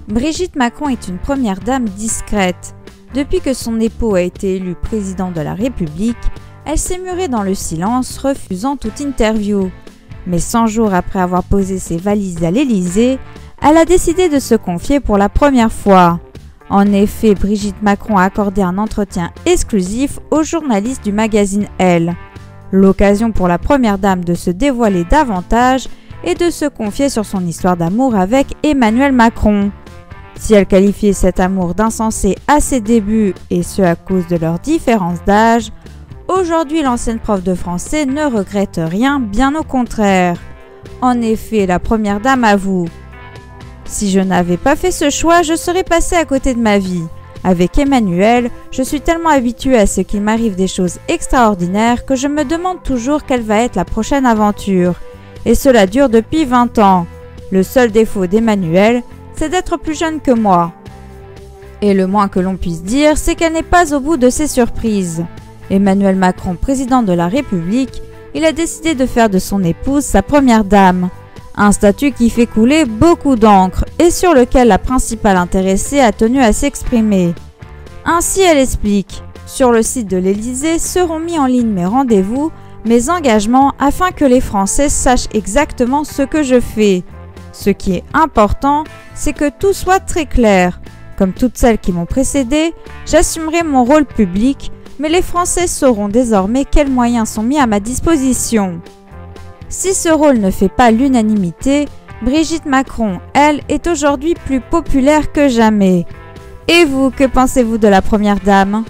Brigitte Macron est une première dame discrète. Depuis que son époux a été élu président de la République, elle s'est murée dans le silence, refusant toute interview. Mais 100 jours après avoir posé ses valises à l'Élysée, elle a décidé de se confier pour la première fois. En effet, Brigitte Macron a accordé un entretien exclusif aux journalistes du magazine Elle. L'occasion pour la première dame de se dévoiler davantage et de se confier sur son histoire d'amour avec Emmanuel Macron. Si elle qualifiait cet amour d'insensé à ses débuts, et ce à cause de leur différence d'âge, aujourd'hui l'ancienne prof de français ne regrette rien, bien au contraire. En effet, la première dame avoue « Si je n'avais pas fait ce choix, je serais passée à côté de ma vie. Avec Emmanuel, je suis tellement habituée à ce qu'il m'arrive des choses extraordinaires que je me demande toujours quelle va être la prochaine aventure. Et cela dure depuis 20 ans. Le seul défaut d'Emmanuel, c'est d'être plus jeune que moi. Et le moins que l'on puisse dire, c'est qu'elle n'est pas au bout de ses surprises. Emmanuel Macron, président de la République, il a décidé de faire de son épouse sa première dame. Un statut qui fait couler beaucoup d'encre et sur lequel la principale intéressée a tenu à s'exprimer. Ainsi, elle explique « Sur le site de l'Élysée seront mis en ligne mes rendez-vous, mes engagements afin que les Français sachent exactement ce que je fais. Ce qui est important, c'est que tout soit très clair. Comme toutes celles qui m'ont précédée, j'assumerai mon rôle public, mais les Français sauront désormais quels moyens sont mis à ma disposition. » Si ce rôle ne fait pas l'unanimité, Brigitte Macron, elle, est aujourd'hui plus populaire que jamais. Et vous, que pensez-vous de la première dame ?